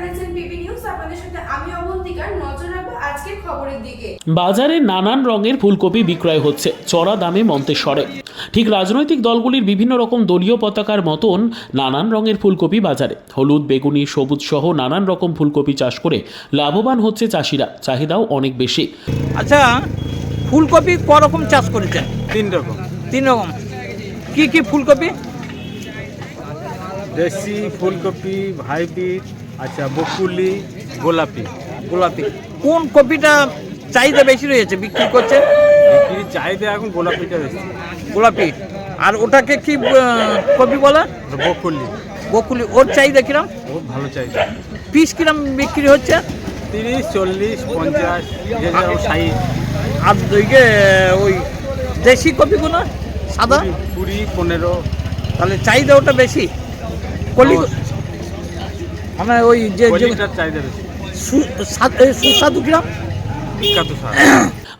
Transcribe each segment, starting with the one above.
দেখছেন PB news. আপনাদের সাথে আমি অবন্তিকার। নজর রাখবো আজকের খবরের দিকে। বাজারে নানান রঙের ফুলকপি বিক্রয় হচ্ছে চড়া দামে মন্তেশ্বরে। ঠিক রাজনৈতিক দলগুলির বিভিন্ন রকম দলীয় পতাকার মতন নানান রঙের ফুলকপি বাজারে হলুদ, বেগুনি, সবুজ সহ নানান রকম ফুলকপি চাষ করে লাভবান হচ্ছে চাষিরা। চাহিদাও অনেক বেশি। আচ্ছা, ফুলকপি ক রকম চাষ করেছেন? তিন রকম। কি কি ফুলকপি? দেশি ফুলকপি, হাইব্রিড, আচ্ছা বকুলি, গোলাপি। কোন কপিটা চাহিদা বেশি রয়েছে বিক্রি করছে? বিক্রির চাহিদা এখন গোলাপিটা বেশি। গোলাপি। আর ওটাকে কি কপি বলে? বকুলি বকুলি। ওর চাহিদা কিরম? বহুত ভালো চাহিদা। পিস কিরম বিক্রি হচ্ছে? 30, 40, 50, 60, আর ওই দেশি কপিগুলো সাদা 20, 15। তাহলে চাহিদা ওটা বেশি। কলি মানে ওই যে কলিটার চাহিদা বেশি। সুস্বাদু কিরম? বিখ্যাত স্বাদ।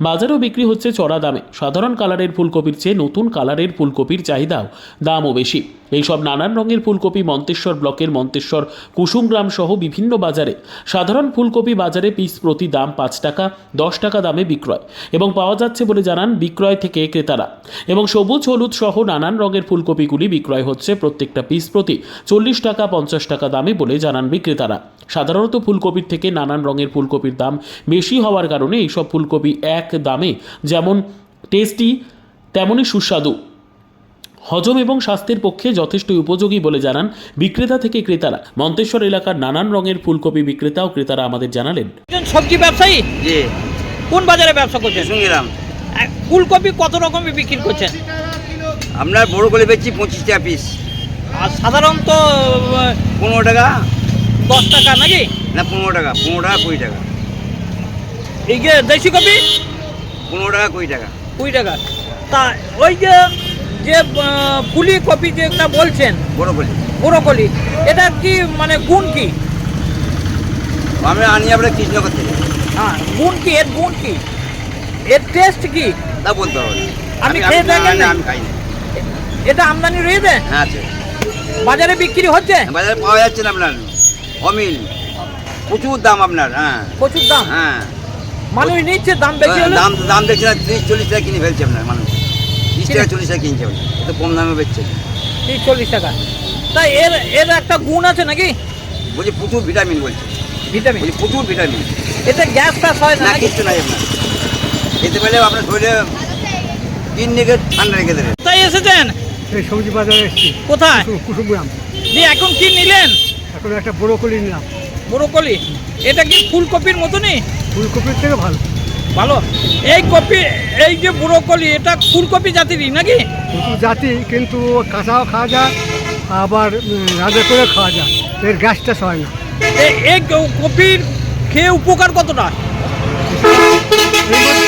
বাজারেও বিক্রি হচ্ছে চড়া দামে। সাধারণ কালারের ফুলকপির চেয়ে নতুন কালারের ফুলকপির চাহিদাও দামও বেশি। এইসব নানান রঙের ফুলকপি মন্তেশ্বর ব্লকের মন্তেশ্বর কুসুমগ্রাম সহ বিভিন্ন বাজারে সাধারণ ফুলকপি বাজারে পিস প্রতি দাম 5 টাকা 10 টাকা দামে বিক্রয় এবং পাওয়া যাচ্ছে বলে জানান বিক্রয় থেকে ক্রেতারা। এবং সবুজ, হলুদ সহ নানান রঙের ফুলকপিগুলি বিক্রয় হচ্ছে প্রত্যেকটা পিস প্রতি 40 টাকা 50 টাকা দামে বলে জানান বিক্রেতারা। সাধারণত ফুলকপির থেকে নানান রঙের ফুলকপির দাম বেশি হওয়ার কারণে এইসব ফুলকপি এক দামে যেমন টেস্টি তেমনই সুস্বাদু, হজম এবং স্বাস্থ্যের পক্ষে যথেষ্ট উপযোগী বলে জানান বিক্রেতা থেকে ক্রেতারা। মন্তেশ্বর এলাকার নানান রঙের ফুলকপি বিক্রেতা ও ক্রেতারা আমাদের জানালেন। সবজি ব্যবসায়ী? জি, কোন বাজারে ব্যবসা করছেন? শুনলাম ফুলকপি কত রকমের বিক্রি করছেন? আপনার বড় করে বেচছি 25 টাকা পিস। আর সাধারণত 15 টাকা 10 টাকা নাকি? না, 15 টাকা, 15 টাকা 20 টাকা, এই যে দেশি কপি 15 টাকা 20 টাকা। 20 টাকা। তা ওই যে যে ফুলি কপি যেটা বলছেন বড় করে ব্রোকলি, এটা কি মানে গুণ কি? আমরা আনি আপনার কৃষ্ণনগর থেকে। হ্যাঁ, গুণ কি? এর গুণ কি? এর টেস্ট কি? তা বলতে হবে। আপনি খেয়ে দেখেন না? আমি খাই না। এটা আমদানি রয়েছে, হ্যাঁ আছে, বাজারে বিক্রি হচ্ছে, বাজারে পাওয়া যাচ্ছে না আপনার। অমিল, প্রচুর দাম আপনার। হ্যাঁ প্রচুর দাম। হ্যাঁ, মানুষ নিচ্ছে, দাম বেশি হলে দাম দেখছি না, 30-40 টাকা কিনে ফেলছে আপনার মানুষ। 30 টাকা 40 টাকা কিনছে, এত কম দামে বেচছে। 30-40 টাকা। তাই এর এর একটা গুণ আছে নাকি? বলছি প্রচুর ভিটামিন, বলছে ভিটামিন। বলছি প্রচুর ভিটামিন। এতে গ্যাস ফ্যাস হয় না না, নাকি? কিচ্ছু নাই আপনার। খেতে পেলে আপনার শরীরে 3 রেখে ঠান্ডা রেখে দেবে। তাই এসেছেন? এই সবজি বাজারে এসেছি, কোথায়? কুসুমগ্রাম। দিয়ে এখন কি নিলেন? এখন একটা ব্রোকলি নিলাম। ব্রোকলি। এটা কি ফুলকপির মতনই? ফুলকপির থেকে ভালো। ভালো। এই কপি, এই যে ব্রোকলি, এটা ফুলকপি জাতিরই নাকি? ফুলকপি জাতি, কিন্তু কাঁচাও খাওয়া যায়, আবার রান্না করে খাওয়া যায়। এর গ্যাসটা হয় না। এই কপির খেয়ে উপকার কতটা? এর মধ্যে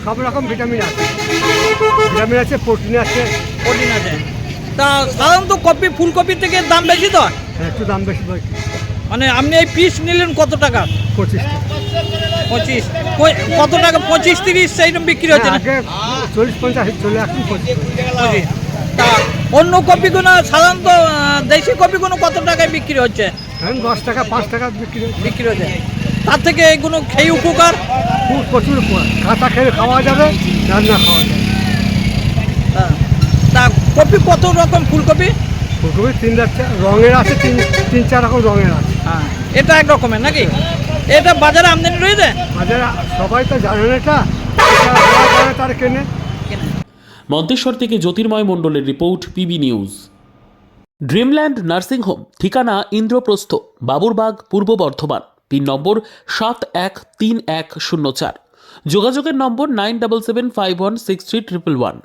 সব রকম ভিটামিন আছে। ভিটামিন আছে, প্রোটিন আছে। প্রোটিন আছে। তা সাধারণত কপি ফুলকপির থেকে দাম বেশি তো? একটু দাম বেশি পড়ে। মানে আপনি এই পিস নিলেন কত টাকা? 25 টাকা। 25। কত টাকা? 25-30 সেইরকম বিক্রি হচ্ছে না? আগে 40-50 চলে, এখন 25। 25। তা অন্য কপিগুলো সাধারণত দেশি কপিগুলো কত টাকায় বিক্রি হচ্ছে? এখন 10 টাকা 5 টাকা বিক্রি হচ্ছে। বিক্রি হচ্ছে। তার থেকে এগুলো খেয়ে উপকার? প্রচুর উপকার। কাঁচা খেয়ে খাওয়া যাবে, রান্না খাওয়া যাবে। তা কপি কত রকম? ফুলকপি ফুলকপি 3 রঙের আছে, 3-4 রকম রঙের আছে। হ্যাঁ, এটা এক রকমের নাকি? এটা বাজারে আমদানি রয়েছে? বাজারে সবাই তো জানে না, এটা জানে তার কেনে। মন্তেশ্বর থেকে জ্যোতির্ময় মণ্ডলের report, PB news. Dreamland nursing home, ঠিকানা ইন্দ্রপ্রস্থ, বাবুরবাগ, পূর্ব বর্ধমান। পিন নম্বর 713104। যোগাযোগের নম্বর 9775163111।